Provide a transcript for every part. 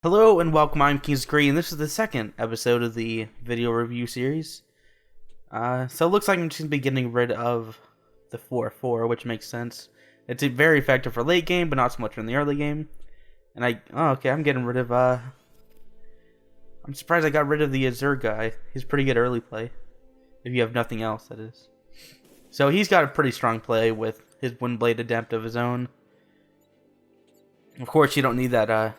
Hello and welcome, I'm King's Green, and this is the second episode of the video review series. So it looks like I'm just going to be getting rid of the 4-4, which makes sense. It's very effective for late game, but not so much in the early game. And I'm getting rid of, I'm surprised I got rid of the Azure guy. He's pretty good early play. If you have nothing else, that is. So he's got a pretty strong play with his Windblade Adept of his own. Of course, you don't need that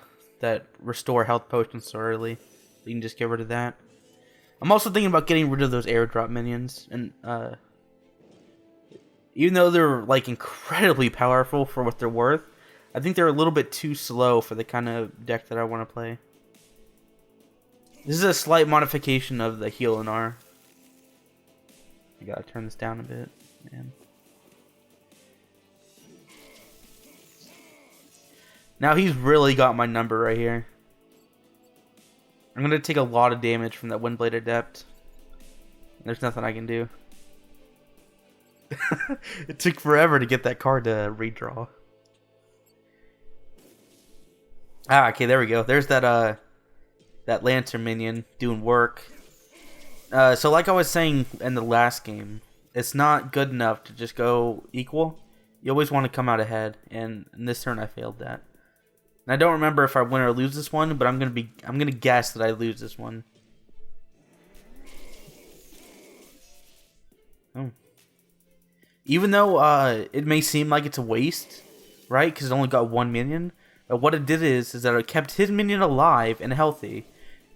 restore health potion so early. You can just get rid of that. I'm also thinking about getting rid of those airdrop minions, and even though they're like incredibly powerful for what they're worth, I think they're a little bit too slow for the kind of deck that I want to play. This is a slight modification of the Healyonar. I gotta turn this down a bit, man. Now he's really got my number right here. I'm going to take a lot of damage from that Windblade Adept. There's nothing I can do. It took forever to get that card to redraw. Okay, there we go. There's that Lantern minion doing work. So like I was saying in the last game, it's not good enough to just go equal. You always want to come out ahead, and in this turn I failed that. And I don't remember if I win or lose this one, but I'm gonna guess that I lose this one. Oh. Even though it may seem like it's a waste, right? Because it only got one minion. But what it did is that it kept his minion alive and healthy,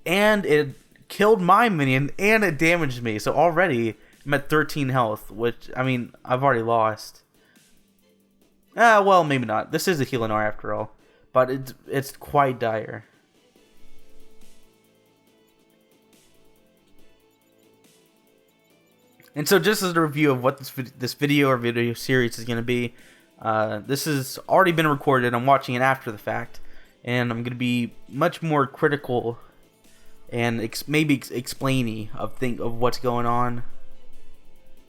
and it killed my minion, and it damaged me. So already I'm at 13 health, which I mean I've already lost. Well, maybe not. This is a Healyonar after all. But it's quite dire. And so just as a review of what this video or video series is going to be, this has already been recorded. I'm watching it after the fact. And I'm going to be much more critical and maybe explainy of what's going on,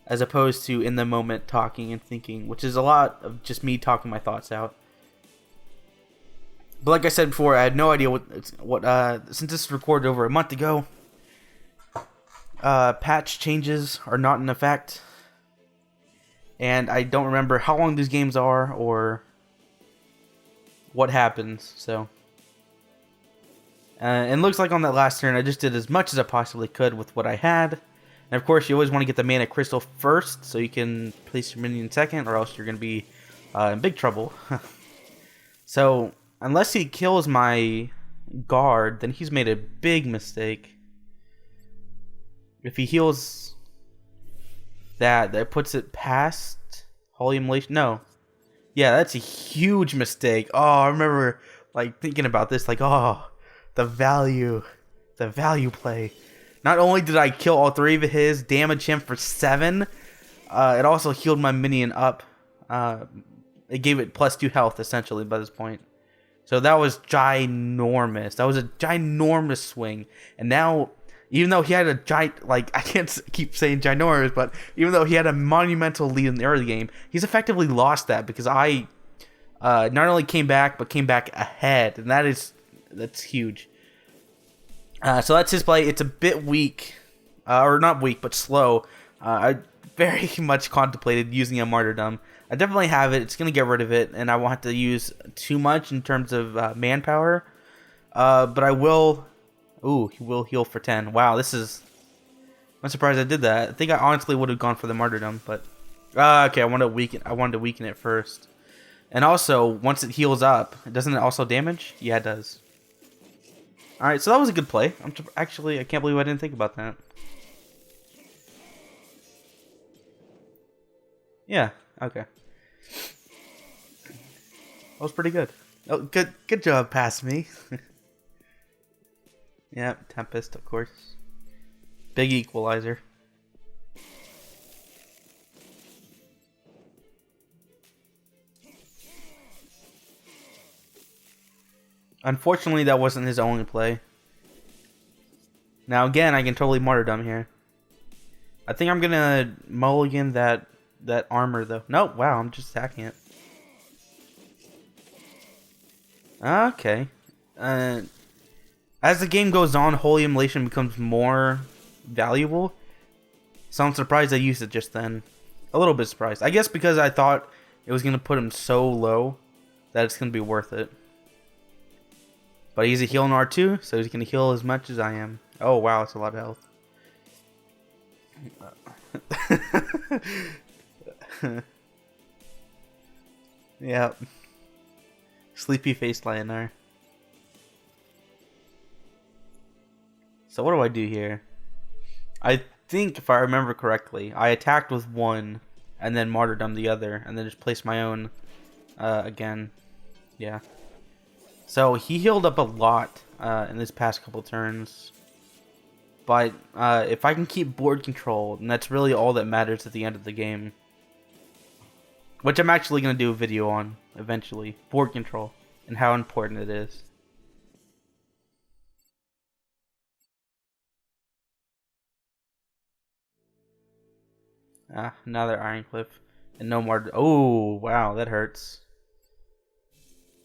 as opposed to in the moment talking and thinking, which is a lot of just me talking my thoughts out. But like I said before, I had no idea since this was recorded over a month ago, patch changes are not in effect, and I don't remember how long these games are or what happens. So, and it looks like on that last turn, I just did as much as I possibly could with what I had. And of course, you always want to get the mana crystal first, so you can place your minion second, or else you're going to be in big trouble. So, unless he kills my guard, then he's made a big mistake. If he heals that puts it past Holy Immolation. No. Yeah, that's a huge mistake. Oh, I remember like thinking about this, like, oh, the value play. Not only did I kill all three of his, damage him for 7, it also healed my minion up. It gave it +2 health essentially by this point. So that was ginormous. That was a ginormous swing. And now, even though he had a giant, like, I can't keep saying ginormous, but even though he had a monumental lead in the early game, he's effectively lost that because I not only came back, but came back ahead. And that's huge. So that's his play. It's a bit weak, or not weak, but slow. I very much contemplated using a martyrdom. I definitely have it. It's going to get rid of it, and I won't have to use too much in terms of manpower. But I will... Ooh, he will heal for 10. Wow, I'm surprised I did that. I think I honestly would have gone for the martyrdom, but... okay, I wanted to weaken it first. And also, once it heals up, doesn't it also damage? Yeah, it does. Alright, so that was a good play. Actually, I can't believe I didn't think about that. Yeah, okay. That was pretty good. Oh, good job, past me. Yeah, Tempest, of course. Big equalizer. Unfortunately, that wasn't his only play. Now, again, I can totally martyrdom here. I think I'm gonna mulligan that armor, though. No, wow, I'm just attacking it. Okay. As the game goes on, Holy Immolation becomes more valuable. So I'm surprised I used it just then. A little bit surprised. I guess because I thought it was going to put him so low that it's going to be worth it. But he's a Healyonar too, so he's going to heal as much as I am. Oh wow, it's a lot of health. Yep. Sleepy faced Lyonar. So what do I do here? I think if I remember correctly, I attacked with one and then martyrdom the other and then just placed my own again. Yeah. So he healed up a lot in this past couple turns. But if I can keep board control, then that's really all that matters at the end of the game. Which I'm actually going to do a video on eventually. Board control and how important it is. Another Ironcliff. And no more. Oh, wow, that hurts.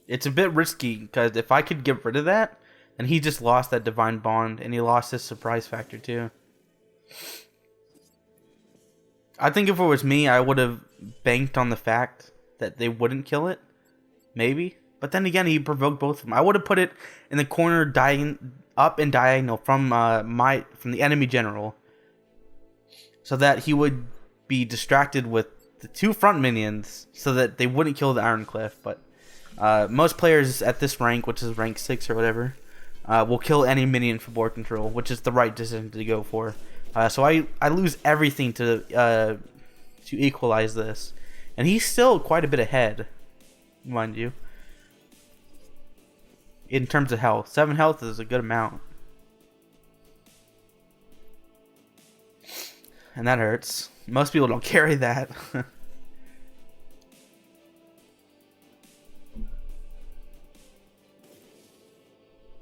It's a bit risky because if I could get rid of that, then he just lost that Divine Bond and he lost his surprise factor too. I think if it was me, I would have banked on the fact that they wouldn't kill it. Maybe. But then again, he provoked both of them. I would have put it in the corner up and diagonal from the enemy general. So that he would be distracted with the two front minions so that they wouldn't kill the Ironcliff. But most players at this rank, which is rank 6 or whatever, will kill any minion for board control, which is the right decision to go for. So I lose everything to equalize this. And he's still quite a bit ahead, mind you. In terms of health. 7 health is a good amount. And that hurts. Most people don't carry that.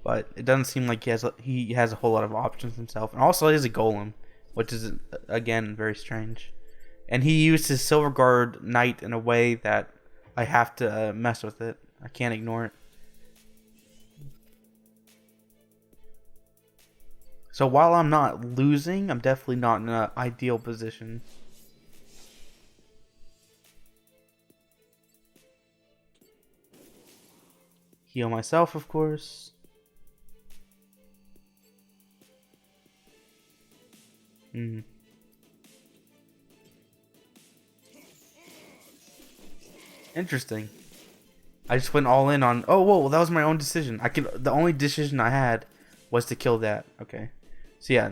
But it doesn't seem like he has a whole lot of options himself. And also he has a golem, which is again very strange. And he used his Silver Guard Knight in a way that I have to mess with it. I can't ignore it. So while I'm not losing, I'm definitely not in an ideal position. Heal myself, of course. Interesting. I just went all in on. Oh, whoa! Well, that was my own decision. The only decision I had was to kill that. Okay. So yeah,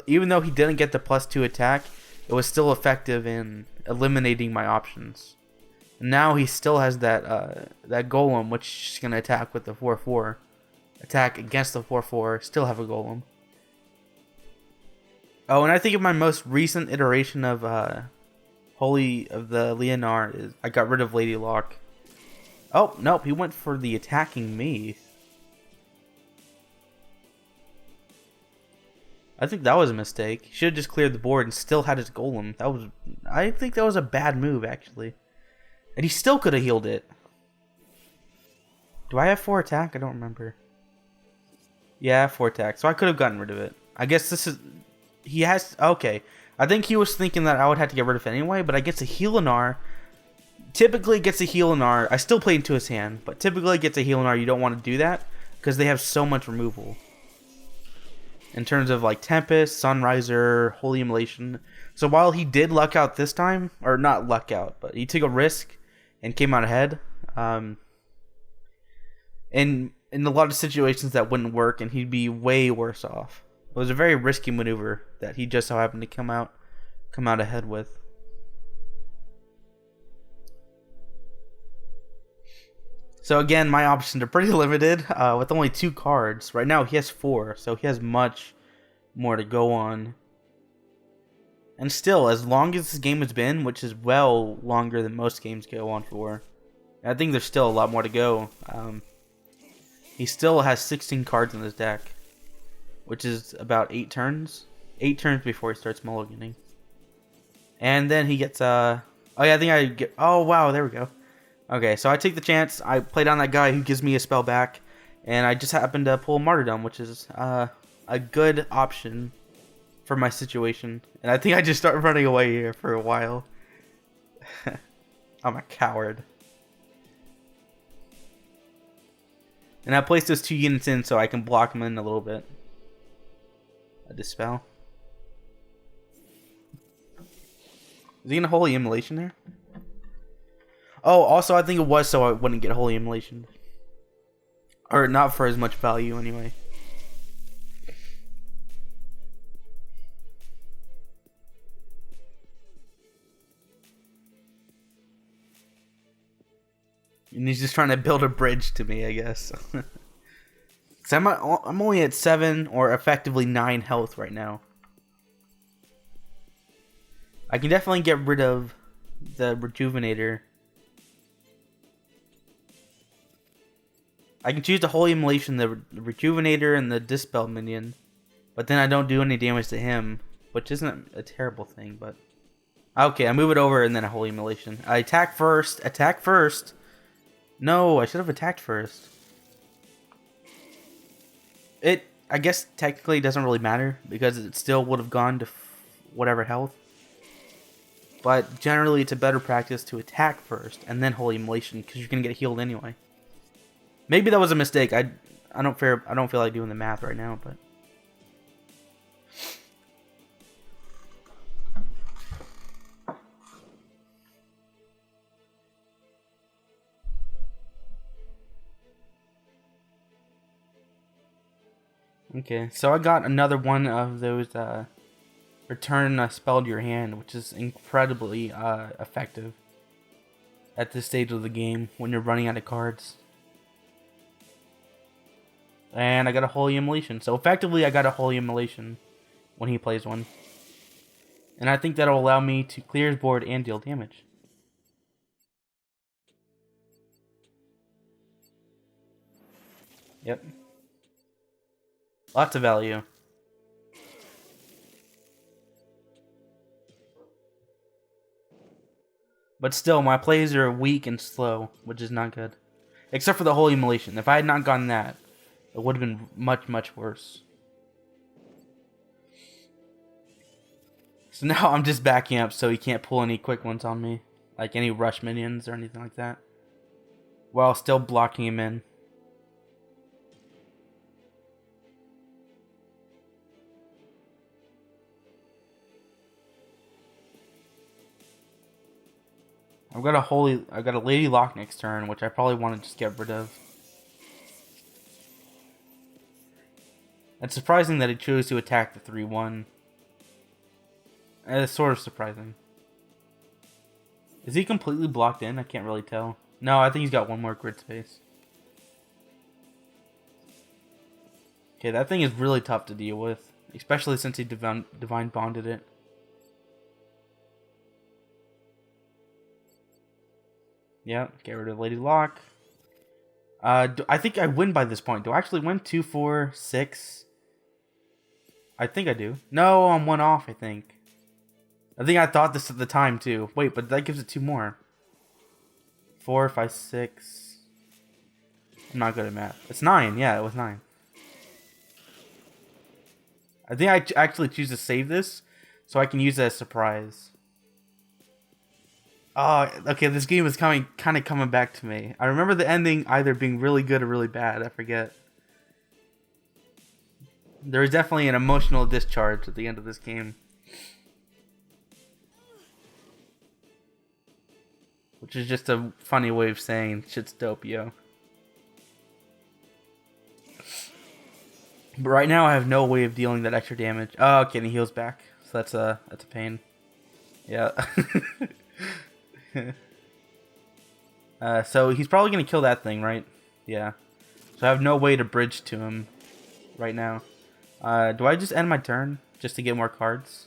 even though he didn't get the +2 attack, it was still effective in eliminating my options. And now he still has that that golem, which is gonna attack with the 4/4. Attack against the 4/4. Still have a golem. Oh, and I think of my most recent iteration of the Lyonar is I got rid of Lady Locke. Oh nope, he went for the attacking me. I think that was a mistake. He should have just cleared the board and still had his golem. I think that was a bad move actually, and he still could have healed it. Do I have 4 attack? I don't remember. Yeah, 4 attack. So I could have gotten rid of it. I guess this is. He has. Okay. I think he was thinking that I would have to get rid of it anyway, but I guess a Healyonar. Typically gets a Healyonar. I still play into his hand, but typically gets a Healyonar. You don't want to do that because they have so much removal. In terms of like Tempest, Sunriser, Holy Immolation. So while he did luck out this time, or not luck out, but he took a risk and came out ahead. In a lot of situations that wouldn't work, and he'd be way worse off. It was a very risky maneuver that he just so happened to come out ahead with. So again, my options are pretty limited with only 2 cards. Right now he has 4, so he has much more to go on. And still, as long as this game has been, which is well longer than most games go on for, I think there's still a lot more to go. He still has 16 cards in his deck, which is about 8 turns. 8 turns before he starts mulliganing. And then he gets, oh yeah, I think I get, oh wow, there we go. Okay, so I take the chance, I play down that guy who gives me a spell back, And I just happened to pull Martyrdom, which is a good option for my situation. And I think I just started running away here for a while. I'm a coward. And I placed those 2 units in so I can block them in a little bit. A Dispel. Is he gonna Holy Immolation there? Oh, also I think it was so I wouldn't get Holy Immolation. Or not for as much value anyway. And he's just trying to build a bridge to me, I guess. Cause I'm only at 7 or effectively 9 health right now. I can definitely get rid of the Rejuvenator. I can choose the Holy Immolation, the Rejuvenator, and the Dispel minion. But then I don't do any damage to him, which isn't a terrible thing, but... Okay, I move it over and then a Holy Immolation. I attack first. Attack first. No, I should have attacked first. It, I guess, technically doesn't really matter because it still would have gone to whatever health. But generally, it's a better practice to attack first and then Holy Immolation because you're gonna get healed anyway. Maybe that was a mistake. I don't feel like doing the math right now, but. Okay, so I got another one of those return a spell to your hand, which is incredibly effective at this stage of the game when you're running out of cards. And I got a Holy Immolation. So effectively I got a Holy Immolation when he plays one. And I think that'll allow me to clear his board and deal damage. Yep. Lots of value. But still, my plays are weak and slow, which is not good. Except for the Holy Immolation. If I had not gotten that, it would have been much, much worse. So now I'm just backing up so he can't pull any quick ones on me. Like any rush minions or anything like that. While still blocking him in. I've got a Lady Lock next turn, which I probably want to just get rid of. It's surprising that he chose to attack the 3-1. It's sort of surprising. Is he completely blocked in? I can't really tell. No, I think he's got one more grid space. Okay, that thing is really tough to deal with. Especially since he Divine Bonded it. Yeah, get rid of Lady Lock. I think I win by this point. Do I actually win? 2, 4, 6? I think I do. No, I'm 1 off, I think. I thought this at the time, too. Wait, but that gives it 2 more. 4, 5, 6. I'm not good at math. It's 9. Yeah, it was 9. I think I actually choose to save this so I can use it as a surprise. Oh, okay, this game is kind of coming back to me. I remember the ending either being really good or really bad. I forget. There is definitely an emotional discharge at the end of this game. Which is just a funny way of saying shit's dope, yo. But right now I have no way of dealing that extra damage. Oh, okay, and he heals back. So that's a pain. Yeah. So he's probably going to kill that thing, right? Yeah. So I have no way to bridge to him right now. Do I just end my turn just to get more cards?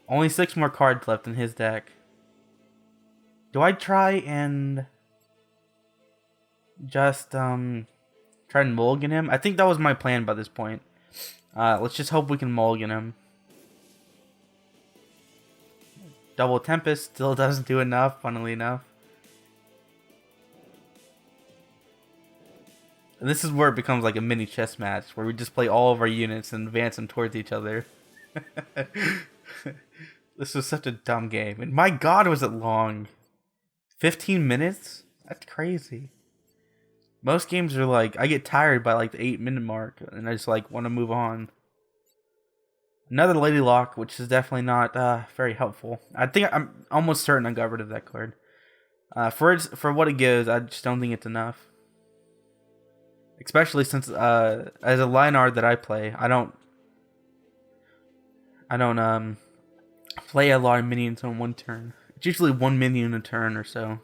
Only 6 more cards left in his deck. Do I try and just try and mulligan him? I think that was my plan by this point. Let's just hope we can mulligan him. Double Tempest still doesn't do enough, funnily enough. And this is where it becomes like a mini chess match where we just play all of our units and advance them towards each other. This was such a dumb game. And my god, was it long. 15 minutes? That's crazy. Most games are like, I get tired by like the 8-minute mark and I just like want to move on. Another Lady Lock, which is definitely not very helpful. I think I'm almost certain I got rid of that card. For what it gives, I just don't think it's enough. Especially since as a Lyonar that I play, I don't play a lot of minions on one turn. It's usually one minion a turn or so.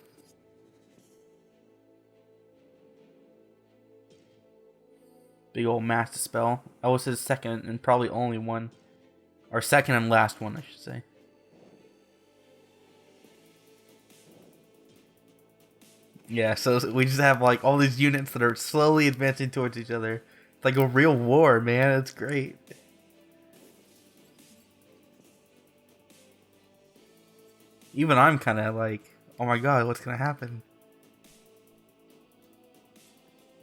Big old master spell. That was his second and probably only one. Or second and last one, I should say. Yeah, so we just have like all these units that are slowly advancing towards each other. It's like a real war, man. It's great. Even I'm kind of like, oh my god, what's gonna happen?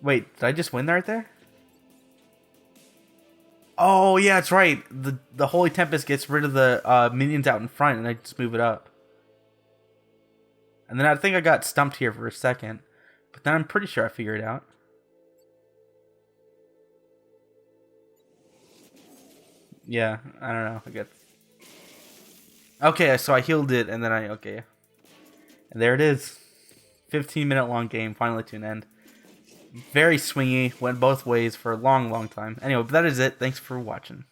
Wait, did I just win right there? Oh yeah, that's right. The Holy Tempest gets rid of the minions out in front, and I just move it up. And then I think I got stumped here for a second, but then I'm pretty sure I figured it out. Yeah, I don't know. I guess. Okay, so I healed it, and then okay, and there it is. 15-minute long game, finally to an end. Very swingy, went both ways for a long, long time. Anyway, but that is it. Thanks for watching.